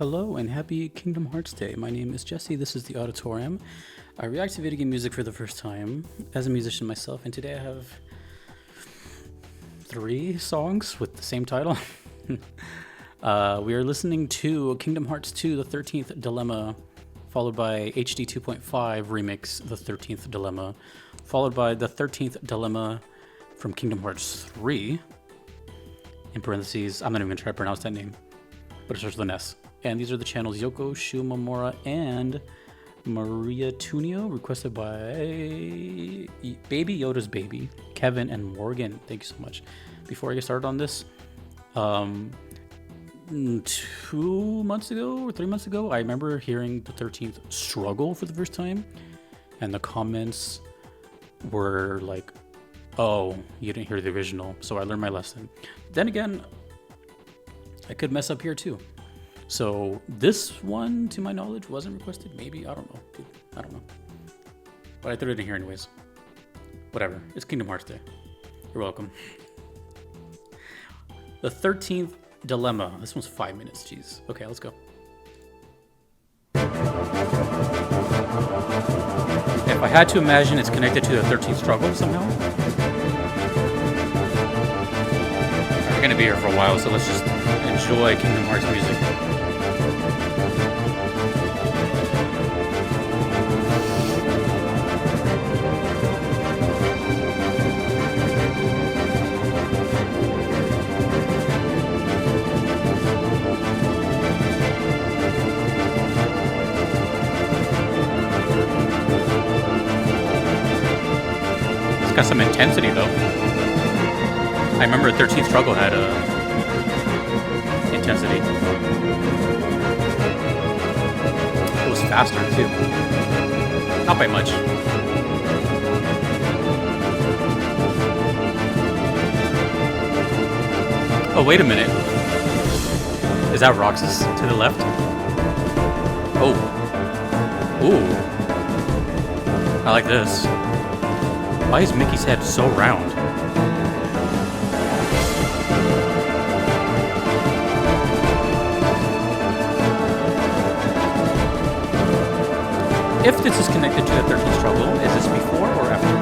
Hello and happy Kingdom Hearts Day. My name is Jesse. This is the Auditorium. I react to video game music for the first time as a musician myself, and today I have 3 songs with the same title. We are listening to Kingdom Hearts 2, The 13th Dilemma, followed by HD 2.5 remix, The 13th Dilemma, followed by The 13th Dilemma from Kingdom Hearts 3. In parentheses, I'm not even going to try to pronounce that name, but it starts with an S. And these are the channels Yoko, Shumamura, and Maria Tunio, requested by BabyYodasBaby, Kevin, and Morgan. Thank you so much. Before I get started on this, 2 months ago or 3 months ago, I remember hearing the 13th struggle for the first time, and the comments were like, oh, you didn't hear the original, so I learned my lesson. Then again, I could mess up here too. So this one, to my knowledge, wasn't requested. Maybe, I don't know. Dude, I don't know. But I threw it in here anyways. Whatever. It's Kingdom Hearts Day. You're welcome. The 13th Dilemma. This one's 5 minutes. Jeez. Okay, let's go. If I had to imagine, it's connected to the 13th struggle somehow. We're gonna be here for a while, so let's just enjoy Kingdom Hearts music. It's got some intensity though. I remember 13th Struggle had intensity. It was faster too. Not by much. Oh, wait a minute. Is that Roxas to the left? Oh. Ooh. I like this. Why is Mickey's head so round? If this is connected to the 13th struggle, is this before or after?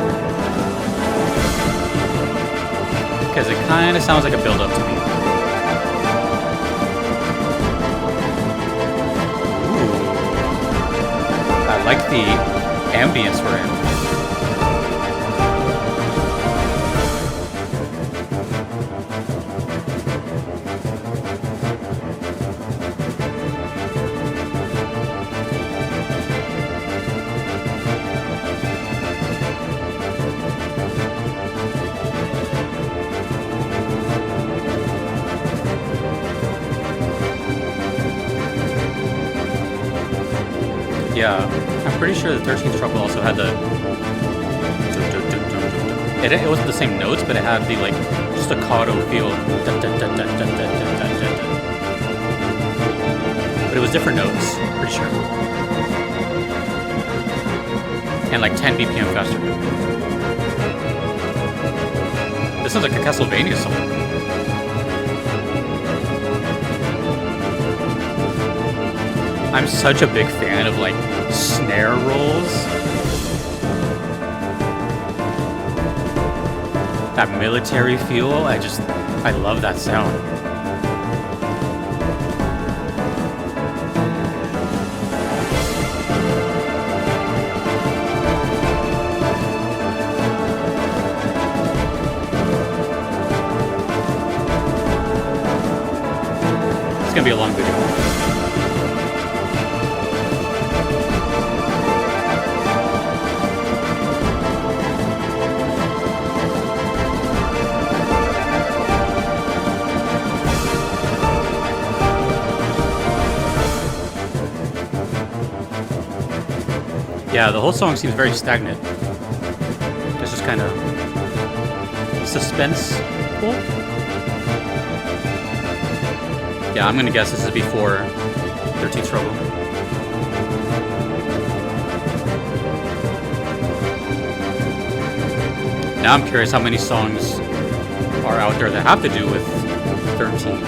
Because it kind of sounds like a build-up to me. Ooh. I like the ambience we're in. Yeah, I'm pretty sure the 13th struggle also had the... It wasn't the same notes, but it had the, like, staccato feel. But it was different notes, pretty sure. And like 10 BPM faster. This sounds like a Castlevania song. I'm such a big fan of like snare rolls. That military feel, I love that sound. It's gonna be a long video. Yeah, the whole song seems very stagnant. It's just kind of suspenseful. Yeah, I'm gonna guess this is before 13th Struggle. Now I'm curious how many songs are out there that have to do with 13.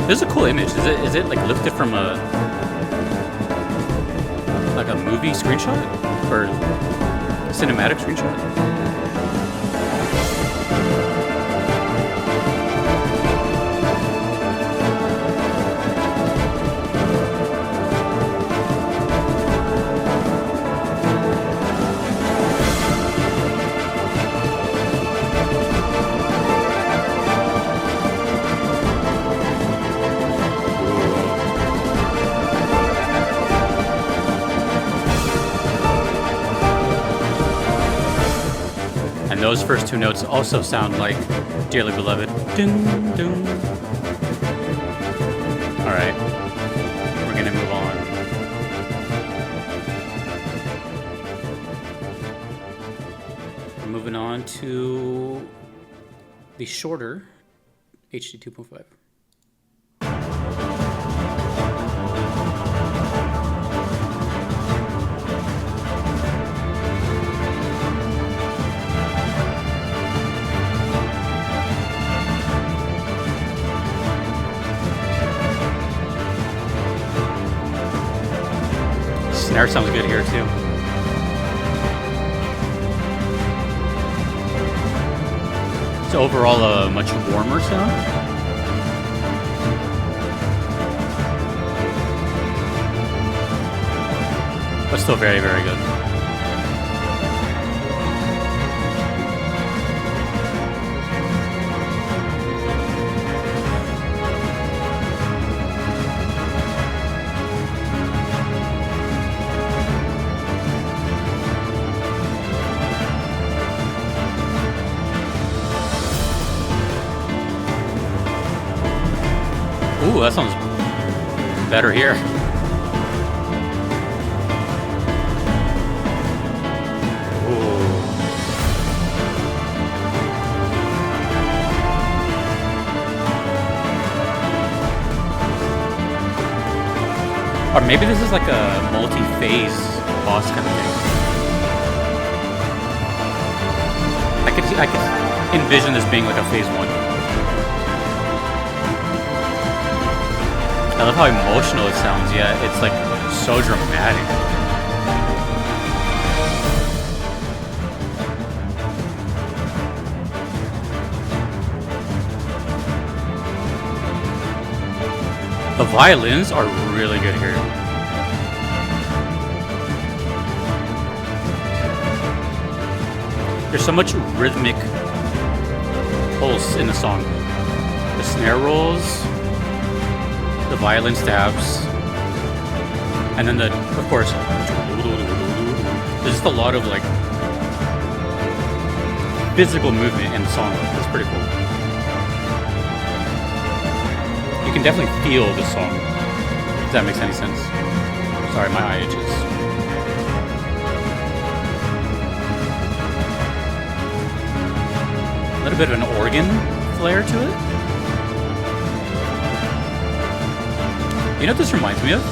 This is a cool image. Is it like lifted from a movie screenshot or cinematic screenshot? And those first two notes also sound like Dearly Beloved. Dun, dun. All right, we're gonna move on. We're moving on to the shorter HD 2.5. Snare sounds good here too. It's overall a much warmer sound. But still very, very good. Ooh, that sounds better here. Ooh. Or maybe this is like a multi-phase boss kind of thing. I could envision this being like a phase 1. I love how emotional it sounds, yeah, it's like so dramatic. The violins are really good here. There's so much rhythmic pulse in the song. The snare rolls, the violin stabs, and then of course, there's just a lot of like physical movement in the song. That's pretty cool. You can definitely feel the song, if that makes any sense. Sorry, my eye itches. A little bit of an organ flair to it. You know what this reminds me of?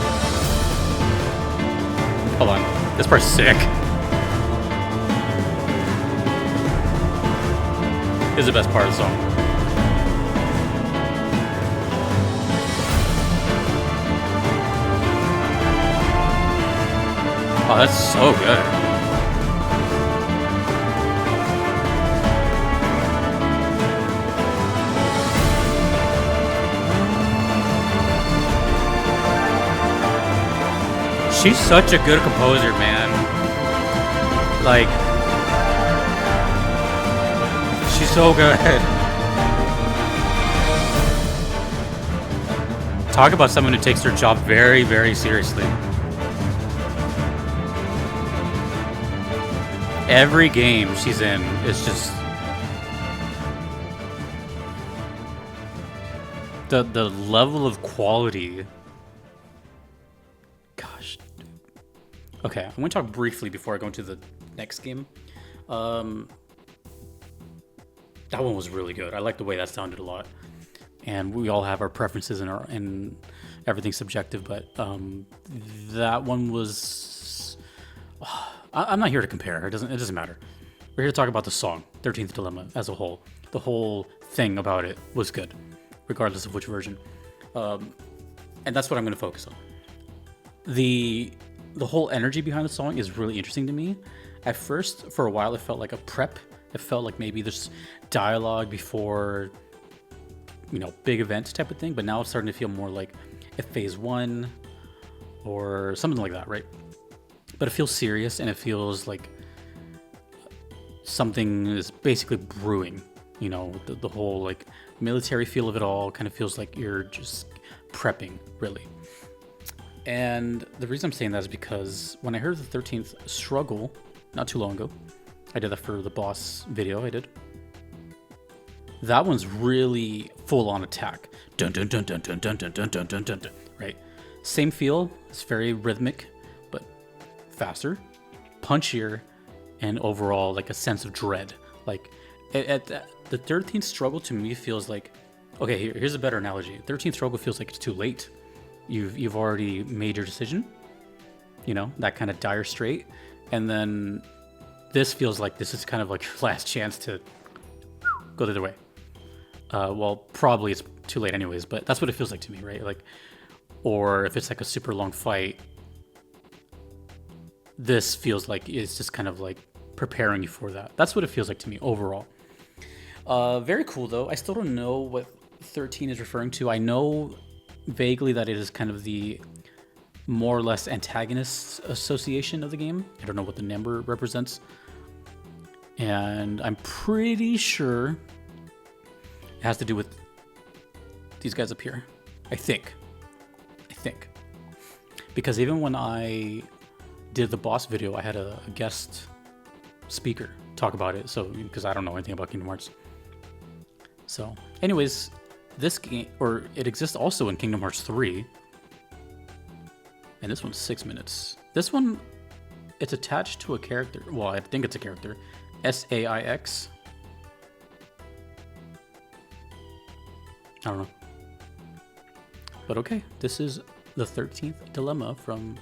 Hold on. This part's sick. This is the best part of the song. Oh, that's so good. She's such a good composer, man. Like, she's so good. Talk about someone who takes their job very, very seriously. Every game she's in is just the level of quality. Gosh. Okay, I'm going to talk briefly before I go into the next game. That one was really good. I like the way that sounded a lot. And we all have our preferences and everything's subjective, but that one was... I'm not here to compare. It doesn't matter. We're here to talk about the song, 13th Dilemma, as a whole. The whole thing about it was good, regardless of which version. And that's what I'm going to focus on. The whole energy behind the song is really interesting to me. At first, for a while, it felt like a prep. It felt like maybe there's dialogue before, big event type of thing. But now it's starting to feel more like a phase 1 or something like that, right? But it feels serious, and it feels like something is basically brewing. The whole like military feel of it all kind of feels like you're just prepping, really. And the reason I'm saying that is because when I heard the 13th struggle not too long ago, I did that for the boss video I did. That one's really full on attack. Dun dun dun dun dun dun dun dun dun dun dun. Right? Same feel. It's very rhythmic, but faster, punchier, and overall like a sense of dread. Like at the 13th struggle to me feels like, okay, here's a better analogy. 13th struggle feels like it's too late. You've already made your decision, that kind of dire strait. And then this feels like this is kind of like your last chance to go the other way. Well, probably it's too late anyways, but that's what it feels like to me, right? Like, or if it's like a super long fight, this feels like it's just kind of like preparing you for that. That's what it feels like to me overall. Very cool though. I still don't know what 13 is referring to. I know vaguely that it is kind of the more or less antagonist association of the game. I don't know what the number represents. And I'm pretty sure it has to do with these guys up here. I think. Because even when I did the boss video, I had a guest speaker talk about it. So, because I don't know anything about Kingdom Hearts. So, anyways, this game, or it exists also in Kingdom Hearts 3. And this one's 6 minutes. This one, it's attached to a character. Well, I think it's a character. Saïx. I don't know. But okay, this is the 13th Dilemma from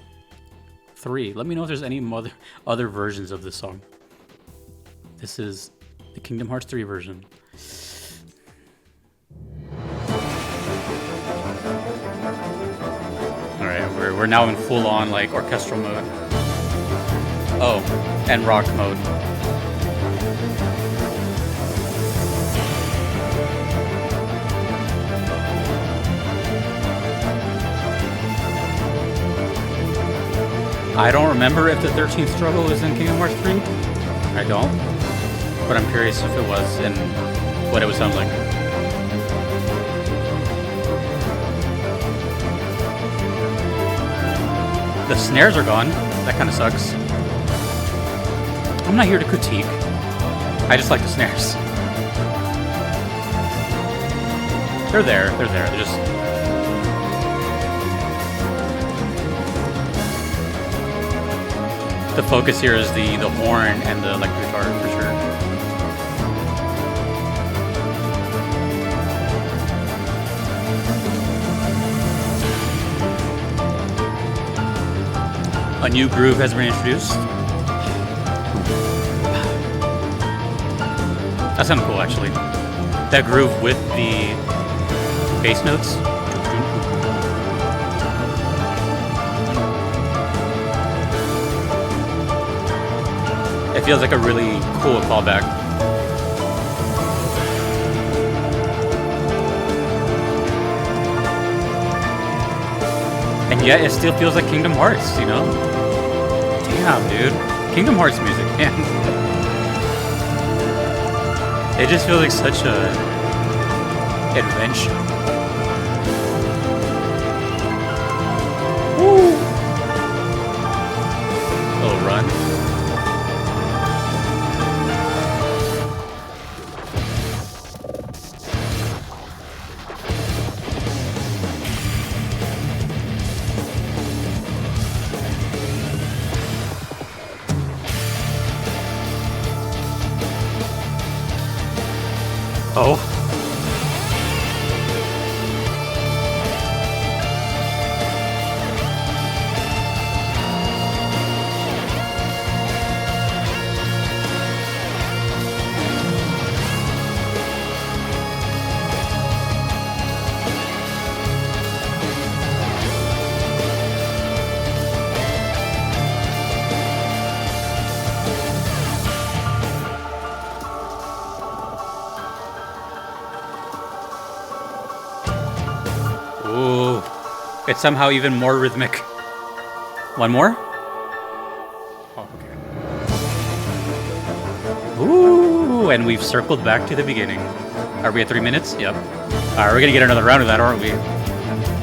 3. Let me know if there's any other versions of this song. This is the Kingdom Hearts 3 version. Alright, we're now in full-on like orchestral mode. Oh, and rock mode. I don't remember if the 13th struggle is in Kingdom Hearts 3. I don't. But I'm curious if it was and what it would sound like. The snares are gone. That kind of sucks. I'm not here to critique. I just like the snares. They're there. They're just... The focus here is the horn and the electric guitar for sure. A new groove has been introduced. That's kind of cool, actually. That groove with the bass notes. It feels like a really cool callback. And yet it still feels like Kingdom Hearts, you know? Damn, dude. Kingdom Hearts music, man. It just feels like such a adventure. Woo! Little run. Oh. It's somehow even more rhythmic. One more? Oh, okay. Ooh, and we've circled back to the beginning. Are we at 3 minutes? Yep. Alright, we're gonna get another round of that, aren't we?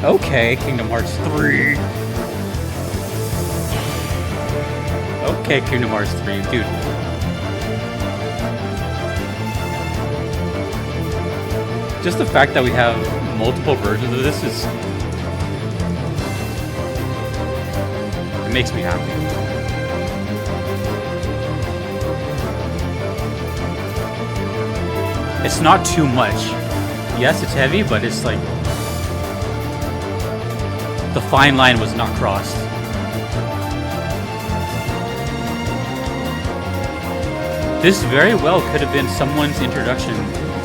Okay, Kingdom Hearts 3. Okay, Kingdom Hearts 3. Dude. Just the fact that we have multiple versions of this is... it makes me happy. It's not too much. Yes, it's heavy, but it's like... the fine line was not crossed. This very well could have been someone's introduction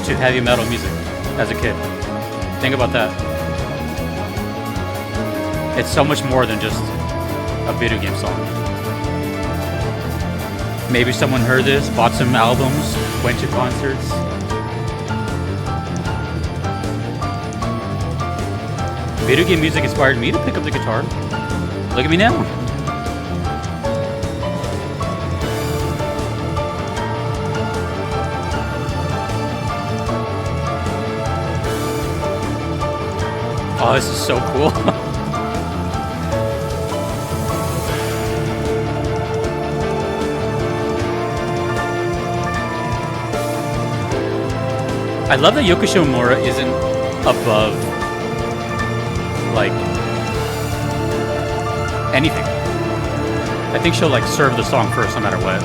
to heavy metal music as a kid. Think about that. It's so much more than just a video game song. Maybe someone heard this, bought some albums, went to concerts. Video game music inspired me to pick up the guitar. Look at me now. Oh, this is so cool. I love that Yoko Shimomura isn't above, like, anything. I think she'll, like, serve the song first no matter what.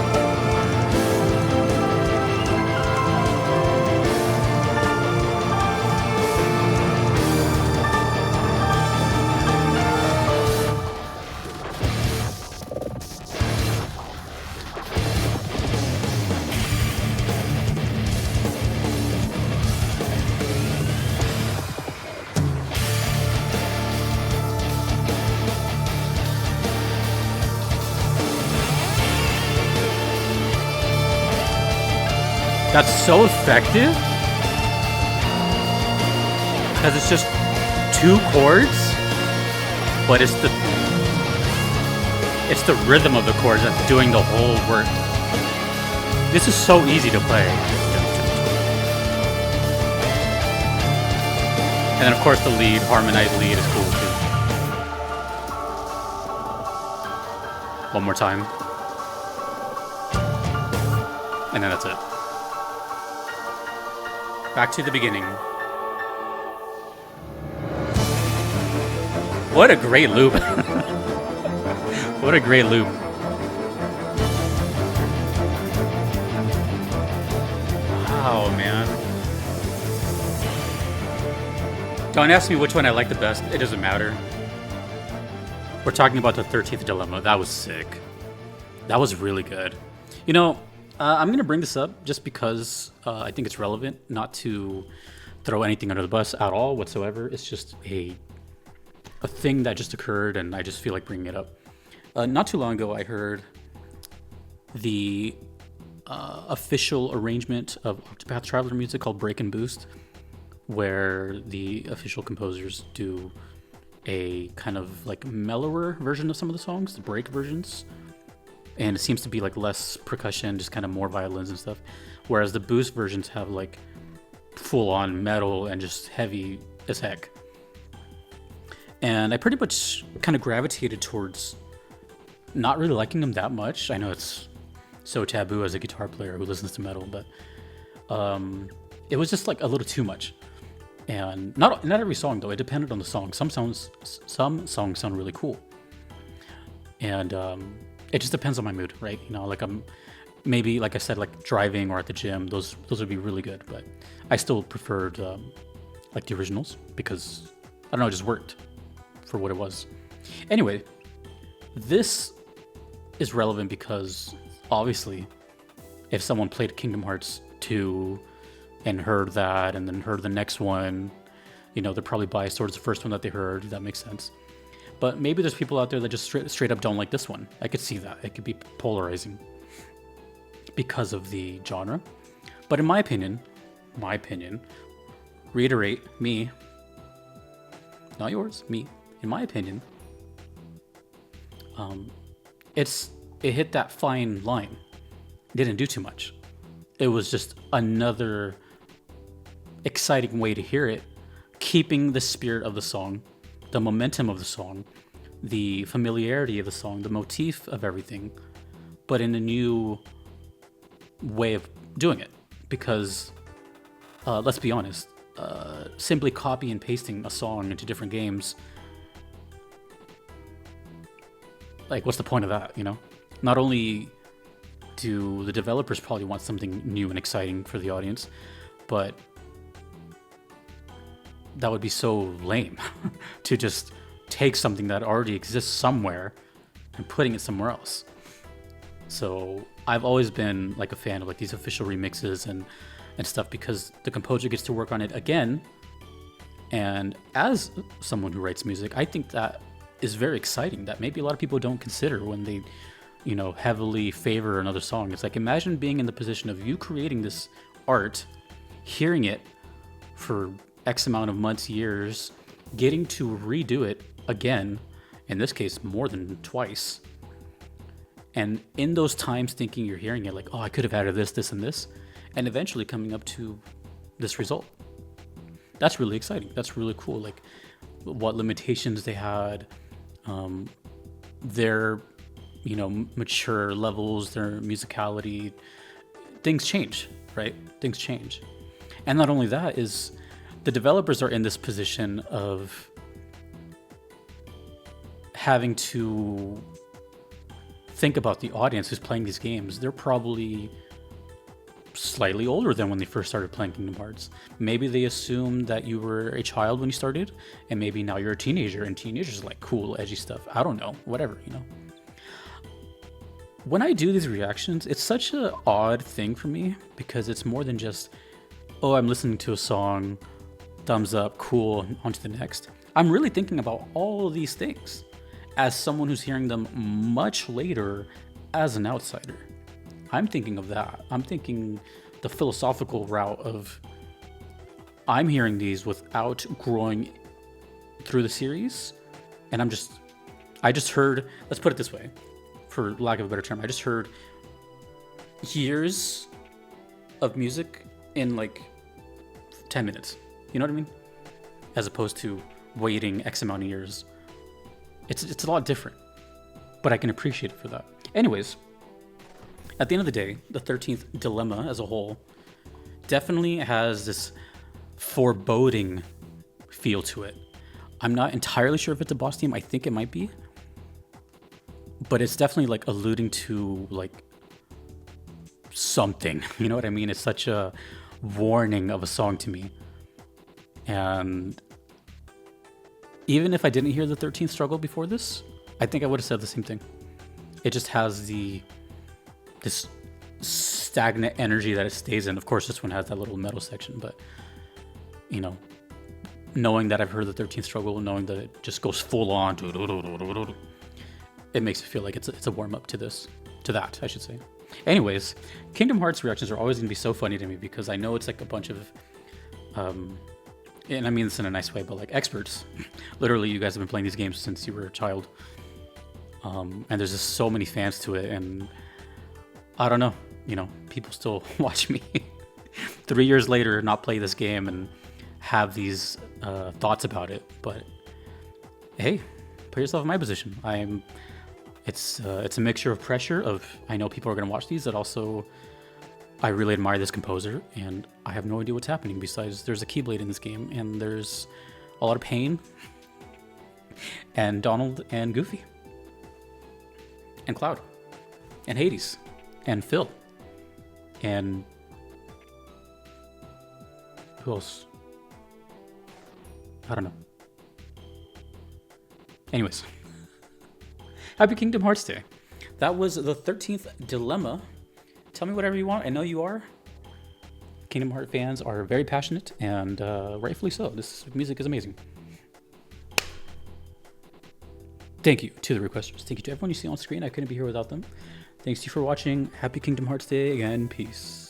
That's so effective because it's just 2 chords, but it's the rhythm of the chords that's doing the whole work. This is so easy to play. And then of course the lead, harmonized lead, is cool too. One more time. And then that's it. Back to the beginning. What a great loop. What a great loop. Wow, man. Don't ask me which one I like the best. It doesn't matter. We're talking about the 13th Dilemma. That was sick. That was really good. You know, I'm going to bring this up just because I think it's relevant, not to throw anything under the bus at all whatsoever. It's just a thing that just occurred, and I just feel like bringing it up. Not too long ago, I heard the official arrangement of Octopath Traveler music called Break and Boost, where the official composers do a kind of like mellower version of some of the songs, the break versions. And it seems to be like less percussion, just kind of more violins and stuff. Whereas the boost versions have like full on metal and just heavy as heck. And I pretty much kind of gravitated towards not really liking them that much. I know it's so taboo as a guitar player who listens to metal, but it was just like a little too much. And not every song though, it depended on the song. Some songs sound really cool. And it just depends on my mood, right? You know, like I'm maybe, like I said, like driving or at the gym, those would be really good. But I still preferred like the originals because, I don't know, it just worked for what it was. Anyway, this is relevant because obviously if someone played Kingdom Hearts 2 and heard that and then heard the next one, you know, they're probably biased towards the first one that they heard. That makes sense. But maybe there's people out there that just straight up don't like this one. I could see that. It could be polarizing because of the genre. But in my opinion, reiterate, me, not yours, me, in my opinion, it hit that fine line. It didn't do too much. It was just another exciting way to hear it, keeping the spirit of the song, the momentum of the song, the familiarity of the song, the motif of everything, but in a new way of doing it. Because let's be honest, simply copy and pasting a song into different games, like, what's the point of that, you know? Not only do the developers probably want something new and exciting for the audience, but that would be so lame to just take something that already exists somewhere and putting it somewhere else. So I've always been like a fan of like these official remixes and stuff, because the composer gets to work on it again. And as someone who writes music, I think that is very exciting, that maybe a lot of people don't consider when they, you know, heavily favor another song. It's like, imagine being in the position of you creating this art, hearing it for X amount of months, years, getting to redo it again, in this case more than twice, and in those times thinking you're hearing it like, oh, I could have added this, this, and this, and eventually coming up to this result. That's really exciting. That's really cool. Like, what limitations they had, their, you know, mature levels, their musicality, things change, right? Things change. And not only that, is the developers are in this position of having to think about the audience who's playing these games. They're probably slightly older than when they first started playing Kingdom Hearts. Maybe they assumed that you were a child when you started, and maybe now you're a teenager, and teenagers like cool, edgy stuff. I don't know, whatever, you know. When I do these reactions, it's such an odd thing for me, because it's more than just, oh, I'm listening to a song, thumbs up, cool, on to the next. I'm really thinking about all of these things as someone who's hearing them much later as an outsider. I'm thinking of that. I'm thinking the philosophical route of, I'm hearing these without growing through the series, and I just heard, let's put it this way, for lack of a better term, I just heard years of music in like 10 minutes. You know what I mean? As opposed to waiting X amount of years. It's a lot different, but I can appreciate it for that. Anyways, at the end of the day, the 13th Dilemma as a whole definitely has this foreboding feel to it. I'm not entirely sure if it's a boss theme. I think it might be, but it's definitely like alluding to like something. You know what I mean? It's such a warning of a song to me. And even if I didn't hear the 13th struggle before this, I think I would have said the same thing. It just has this stagnant energy that it stays in. Of course, this one has that little metal section, but you know, knowing that I've heard the 13th struggle, knowing that it just goes full on, it makes me feel like it's a warm up to that, I should say. Anyways, Kingdom Hearts reactions are always going to be so funny to me, because I know it's like a bunch of, and I mean this in a nice way, but like experts. Literally, you guys have been playing these games since you were a child. And there's just so many fans to it, and I don't know, you know, people still watch me 3 years later not play this game and have these thoughts about it. But hey, put yourself in my position. It's a mixture of pressure of, I know people are going to watch these, that also I really admire this composer, and I have no idea what's happening besides there's a Keyblade in this game, and there's a lot of pain, and Donald and Goofy, and Cloud, and Hades, and Phil, and who else? I don't know. Anyways, happy Kingdom Hearts Day. That was the 13th Dilemma. Tell me whatever you want. I know you are. Kingdom Hearts fans are very passionate, and rightfully so. This music is amazing. Thank you to the requesters. Thank you to everyone you see on screen. I couldn't be here without them. Thanks to you for watching. Happy Kingdom Hearts Day again. Peace.